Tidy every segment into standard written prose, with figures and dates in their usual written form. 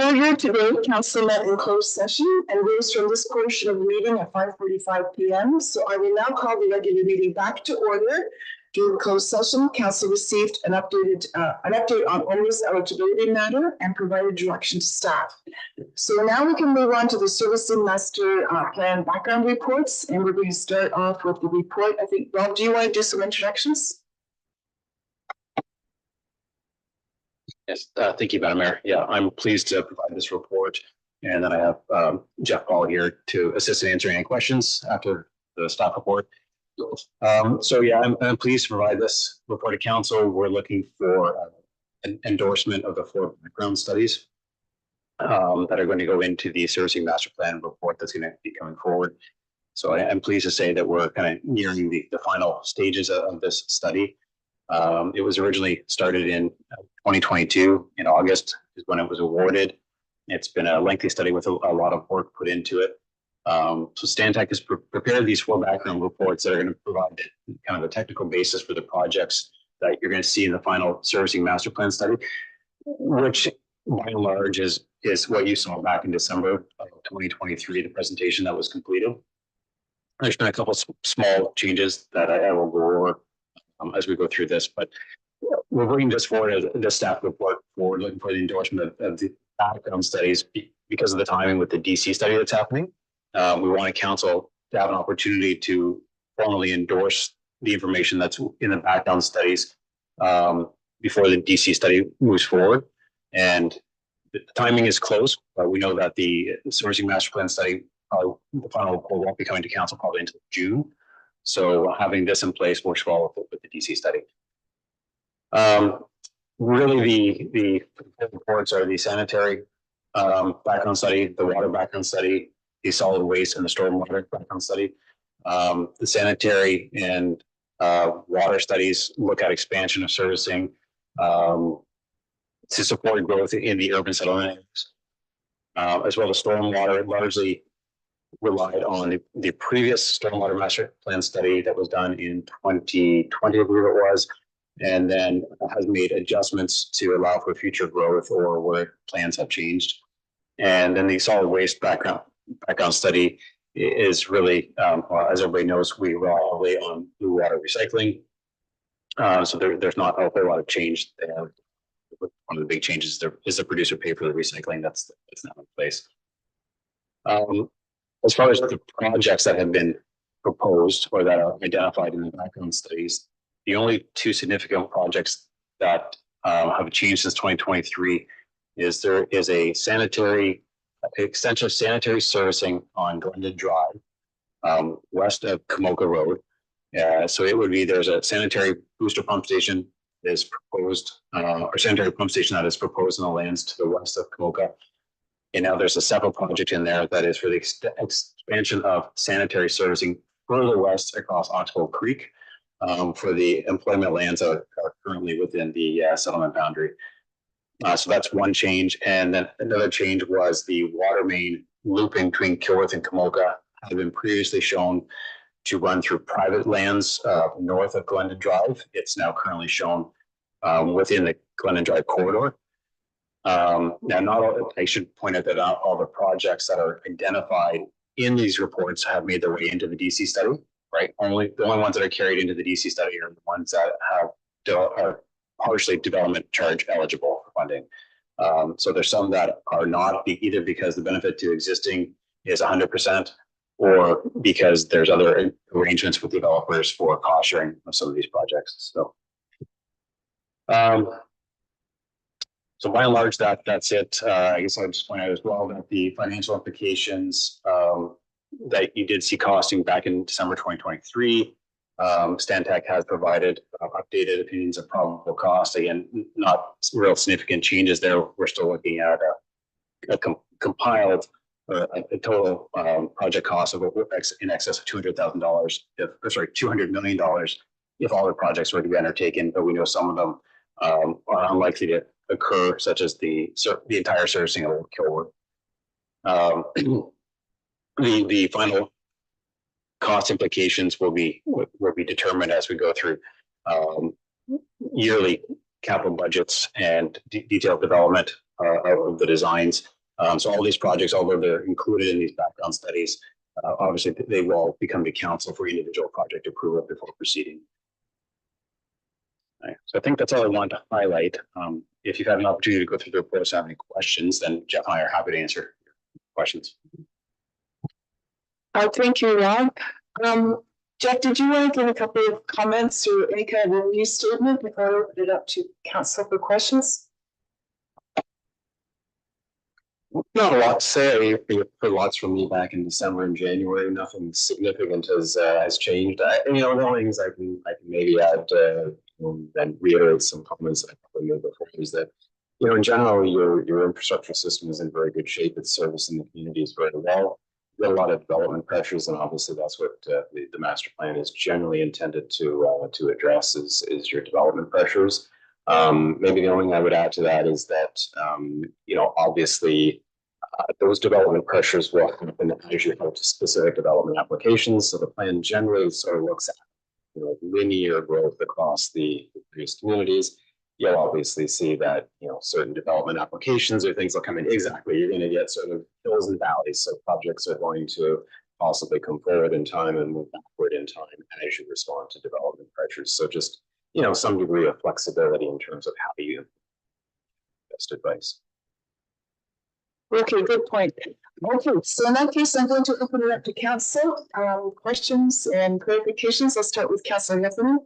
Earlier today, council met in closed session and rose from this portion of the meeting at 5:45 p.m. So I will now call the regular meeting back to order. During closed session, council received an update on owners eligibility matter and provided direction to staff. So now we can move on to the servicing master plan background reports, and we're going to start off with the report. I think, Rob, do you want to do some introductions? Yes, thank you, Madam Mayor. Yeah, I'm pleased to provide this report. And then I have Jeff Paul here to assist in answering any questions after the staff report. So yeah, I'm pleased to provide this report to council. We're looking for an endorsement of the 4 background studies that are going to go into the servicing master plan report that's going to be coming forward. So I'm pleased to say that we're kind of nearing the final stages of this study. It was originally started in 2022 in August is when it was awarded. It's been a lengthy study with a lot of work put into it. So Stantec has prepared these 4 background reports that are going to provide kind of a technical basis for the projects that you're going to see in the final servicing master plan study, which by and large is what you saw back in December of 2023, the presentation that was completed. There's been a couple small changes that I will go over as we go through this, but we're bringing this forward as the staff report forward, looking for the endorsement of the background studies because of the timing with the DC study that's happening. We want council to have an opportunity to formally endorse the information that's in the background studies before the DC study moves forward. And the timing is close, but we know that the servicing master plan study, the final report won't be coming to council probably until June. So having this in place works well with the DC study. Really, the reports are the sanitary background study, the water background study, the solid waste, and the stormwater background study. The sanitary and water studies look at expansion of servicing to support growth in the urban settlement areas, as well as stormwater. Largely relied on the previous stormwater master plan study that was done in 2020, I believe it was, and then has made adjustments to allow for future growth or where plans have changed. And then the solid waste background study is really, as everybody knows, we rely heavily on blue water recycling. So there's not a whole lot of change there. One of the big changes there is the producer pay for the recycling that's now in place. As far as the projects that have been proposed or that are identified in the background studies, the only 2 significant projects that have changed since 2023 is there is a extension of sanitary servicing on Glendon Drive, west of Kamoka Road. So it would be, there's a sanitary booster pump station that is proposed, or sanitary pump station that is proposed in the lands to the west of Kamoka. And now there's a separate project in there that is for the expansion of sanitary servicing further west across Oxbow Creek for the employment lands that are currently within the settlement boundary. So that's one change. And then another change was the water main looping between Kilworth and Kamoka had been previously shown to run through private lands north of Glendon Drive. It's now currently shown within the Glendon Drive corridor. Now, not all, I should point out that not all the projects that are identified in these reports have made their way into the DC study, right? The only ones that are carried into the DC study are the ones that are partially development charge eligible for funding. So there's some that are not, either because the benefit to existing is 100% or because there's other arrangements with developers for cost sharing of some of these projects. So by and large, that's it. I guess I'll just point out as well that the financial implications that you did see costing back in December 2023, Stantec has provided updated opinions of probable cost. Again, not real significant changes there. We're still looking at a compiled a total project cost of in excess of $200,000, $200 million if all the projects were to be undertaken. But we know some of them are unlikely to occur, such as the entire servicing of Kilworth. The final cost implications will be determined as we go through yearly capital budgets and detailed development of the designs. So all these projects, although they're included in these background studies, obviously they will become to council for individual project approval before proceeding. Right. So I think that's all I wanted to highlight. If you've had an opportunity to go through the report or have any questions, then Jeff and I are happy to answer questions. Thank you, Rob. Jeff, did you want to give a couple of comments or any kind of review statement before I open it up to council for questions? Not a lot to say. You heard lots from me back in December and January. Nothing significant has changed. The only things I can maybe add and reiterate some comments that I probably made before is that in general your infrastructure system is in very good shape. It's servicing the communities very well. We've got a lot of development pressures, and obviously that's what the master plan is generally intended to address is your development pressures. Maybe the only thing I would add to that is that obviously those development pressures will happen as you go to specific development applications. So the plan generally sort of looks at linear growth across the various communities. You'll obviously see that certain development applications or things will come in exactly. You're going to get sort of hills and valleys. So projects are going to possibly come forward in time and move backward in time as you respond to development pressures. So just some degree of flexibility in terms of how you best advice. Okay, good point. Okay, so in that case, I'm going to open it up to council. Questions and clarifications. Let's start with Councillor Heffernan.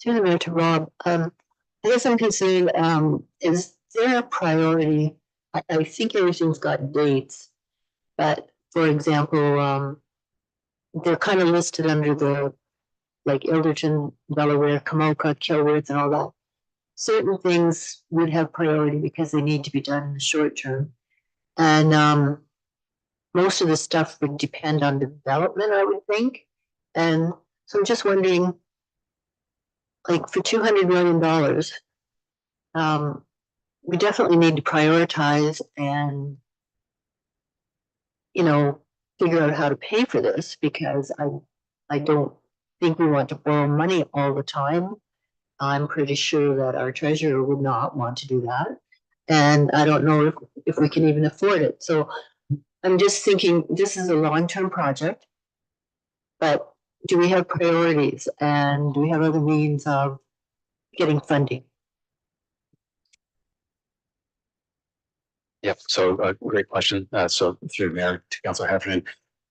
Through the mayor to Rob, I guess I'm concerned, is there a priority? I think everything's got dates, but for example, they're kind of listed under the like Ilderton, Delaware, Kamoka, Kilworth, and all that. Certain things would have priority because they need to be done in the short term. And most of the stuff would depend on development, I would think. And so I'm just wondering, like for $200 million, we definitely need to prioritize and, figure out how to pay for this, because I don't think we want to borrow money all the time. I'm pretty sure that our treasurer would not want to do that. And I don't know if we can even afford it. So I'm just thinking this is a long-term project, but do we have priorities and do we have other means of getting funding? Yep. So great question. So through the mayor to Councilor Heffernan.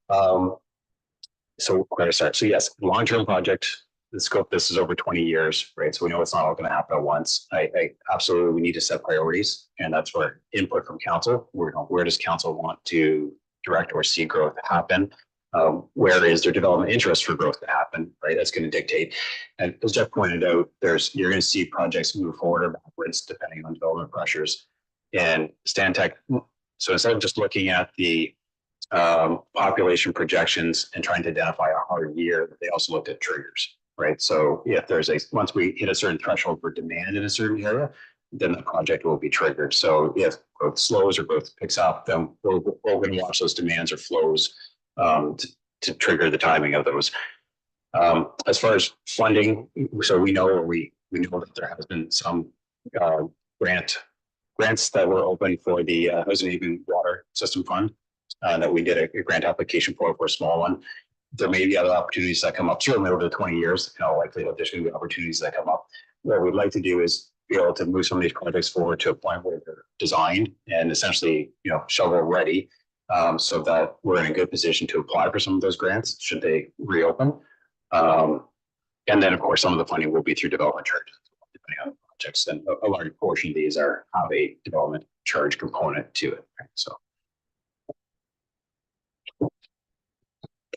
So where to start? So yes, long-term project. The scope, this is over 20 years, right? So we know it's not all going to happen at once. I absolutely, we need to set priorities, and that's where input from council. Where does council want to direct or see growth happen? Where is there development interest for growth to happen, right? That's going to dictate. And as Jeff pointed out, you're going to see projects move forward or backwards depending on development pressures. And Stantec, so instead of just looking at the population projections and trying to identify a hard year, they also looked at triggers. Right. So if once we hit a certain threshold for demand in a certain area, then the project will be triggered. So if growth slows or growth picks up, then we're going to watch those demands or flows to trigger the timing of those. As far as funding, so we know that there has been some grants that were open for the Housing and Water System Fund that we did a grant application for a small one. There may be other opportunities that come up, certainly over the 20 years, likely there's going to be opportunities that come up. What we'd like to do is be able to move some of these projects forward to a point where they're designed and essentially, shovel ready, so that we're in a good position to apply for some of those grants should they reopen. And then, of course, some of the funding will be through development charges, depending on projects. And a large portion of these have a development charge component to it. Right? So.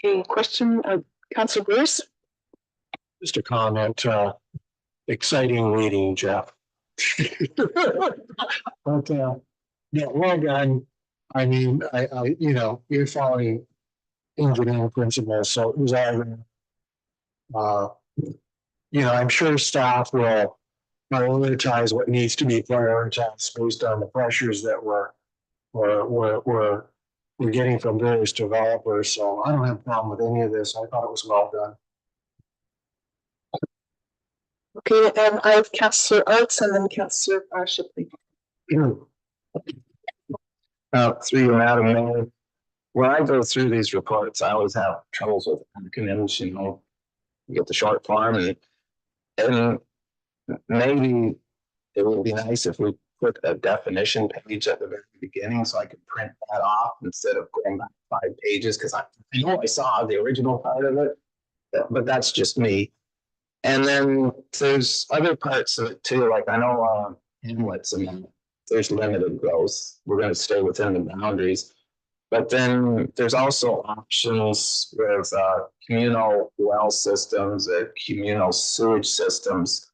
Okay, question, Councillor Bruce. Just a comment, exciting meeting, Jeff. But yeah, well done. I mean, you're following engineering principles, so it was all, I'm sure staff will prioritize what needs to be prioritized based on the pressures that we're getting from various developers. So I don't have a problem with any of this. I thought it was well done. Okay, and I have Councillor Arts and then Councillor Shipley. Through you, Madam Mayor. When I go through these reports, I always have troubles with acronyms, you know. You get the short form and maybe it would be nice if we put a definition page at the very beginning so I could print that off instead of going back 5 pages, because I know I saw the original part of it, but that's just me. And then there's other parts of it too, like I know Hamlet's and there's limited growth. We're going to stay within the boundaries. But then there's also options with communal well systems, communal sewage systems.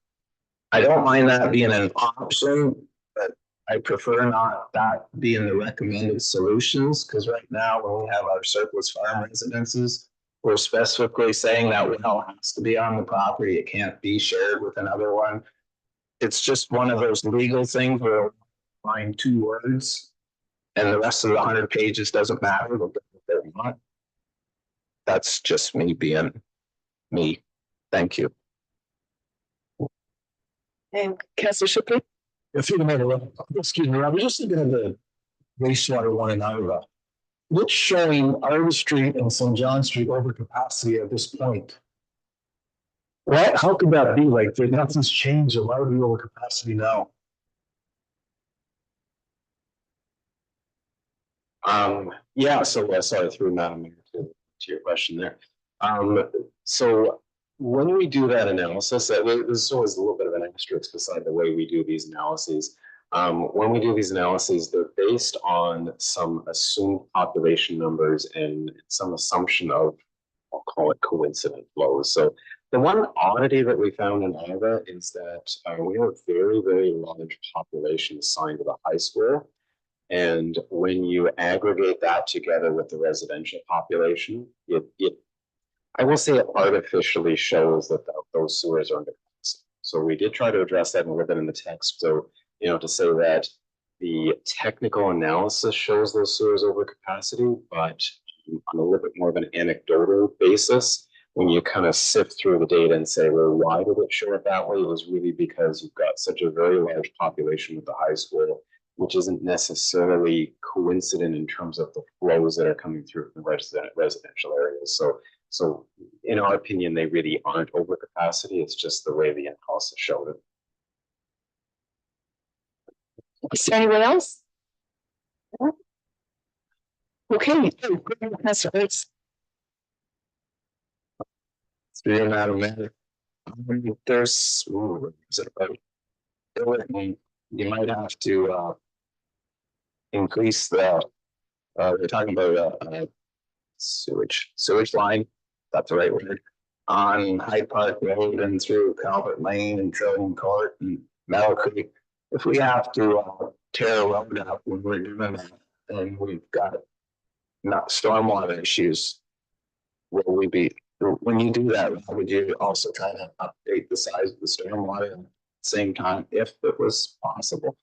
I don't mind that being an option, but I prefer not that being the recommended solutions, because right now when we have our surplus farm residences, we're specifically saying that well has to be on the property. It can't be shared with another one. It's just one of those legal things where we'll find 2 words and the rest of the 100 pages doesn't matter. They'll do what they want. That's just me being me. Thank you. And Councillor Shipley. If you remember, excuse me, I was just thinking of the wastewater one in Iowa. It's showing Iowa Street and St. John Street over capacity at this point. What? How could that be? Like, nothing's changed. Why would we over capacity now? Yeah, so sorry, I threw Madam Mayor to your question there. So when we do that analysis, this is always a little bit of an asterisk beside the way we do these analyses. When we do these analyses, they're based on some assumed population numbers and some assumption of, I'll call it coincident flows. So the one oddity that we found in Iowa is that we have a very, very large population assigned to the high school. And when you aggregate that together with the residential population, I will say it artificially shows that those sewers are under capacity. So we did try to address that and live it in the text. So, you know, to say that the technical analysis shows those sewers over capacity, but on a little bit more of an anecdotal basis, when you kind of sift through the data and say, well, why did it show it that way? It was really because you've got such a very large population with the high school, which isn't necessarily coincident in terms of the flows that are coming through from residential areas. So in our opinion, they really aren't over capacity. It's just the way the analysis showed it. Is there anyone else? Okay. Councillor Arts. Through Madam Mayor. There's, is it about? You might have to increase the, we're talking about sewage line, that's the right word, on Hyde Park Road and through Calvert Lane and Trillium Court and Meadow Creek. If we have to tear a road up when we're doing that, and we've got not stormwater issues, will we be, when you do that, would you also try to update the size of the stormwater at the same time if it was possible?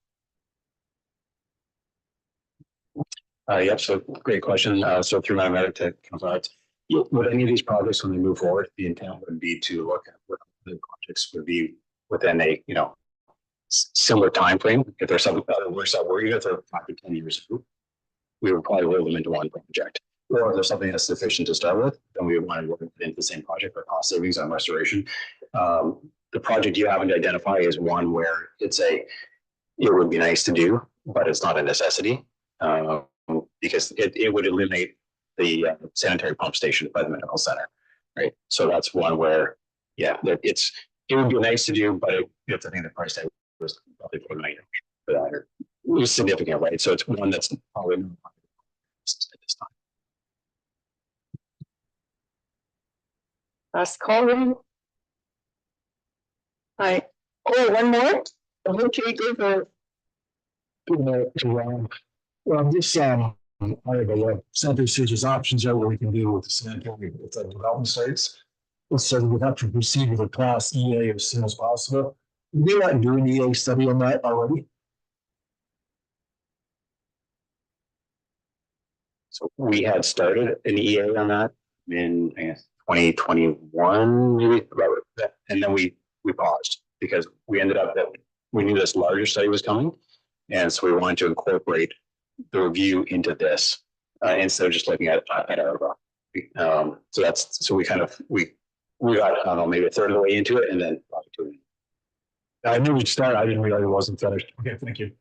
Yep, so great question. So through my matter to Councilor, with any of these projects, when they move forward, the intent would be to look at what the projects would be within a, you know, similar time frame. If there's something that works out, we're either 5 to 10 years, we would probably roll them into one project. Or if there's something that's sufficient to start with, then we would want to work into the same project for cost savings on restoration. The project you haven't identified is one where it would be nice to do, but it's not a necessity. Because it would eliminate the sanitary pump station by the medical center, right? So that's one where, yeah, it would be nice to do, but you have to think the price tag was probably $4 million for that, or it was significant, right? So it's one that's probably not at this time. Last call room. Hi. Oh, one more? Okay, go for This, I have a sanitary sewage options there where we can deal with the sanitary with the development sites. So we have to proceed with a class EA as soon as possible. We not do an EA study on that already. So we had started an EA on that in, I guess, 2021, maybe, and then we paused. because we ended up that we knew this larger study was coming. And so we wanted to incorporate the review into this, instead of just looking at our, so we kind of, we got, I don't know, maybe a third of the way into it and then probably to it. I knew we'd start. I didn't realize it wasn't finished. Okay, thank you.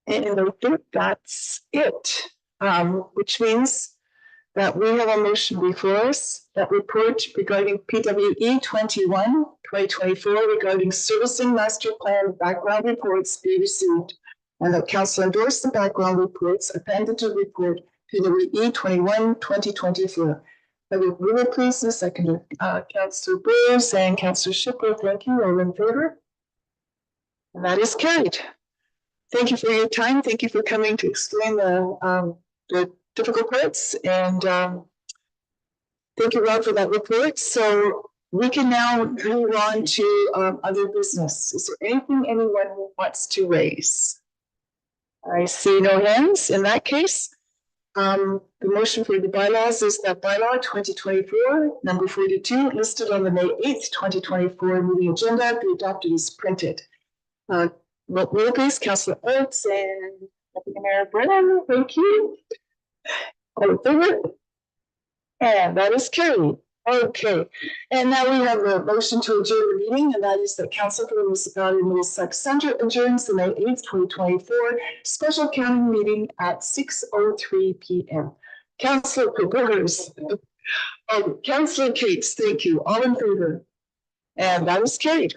And I think that's it, which means that we have a motion before us, that report regarding PWE 2024 regarding servicing master plan background reports be received, and that council endorse the background reports appended to report PWE 2024. I will really please the seconder, Councillor Bruce and Councillor Shipper. Thank you. All in favor? And that is carried. Thank you for your time. Thank you for coming to explain the difficult parts, and thank you, Rob, for that report. So we can now move on to other business. Is there anything anyone wants to raise? I see no hands. In that case, the motion for the bylaws is that bylaw 2024, number 42, listed on the May 8th, 2024 meeting agenda, be adopted as printed. Roll please, Councillor Oates and Deputy Mayor Brennan. Thank you. All in favor? And that is carried. Okay. And now we have a motion to adjourn the meeting, and that is that Council for the Municipality of Middlesex Centre adjourns the May 8th, 2024 special county meeting at 6:03 p.m. Councillor Burgers. Councillor Cates, thank you. All in favor? And that is carried.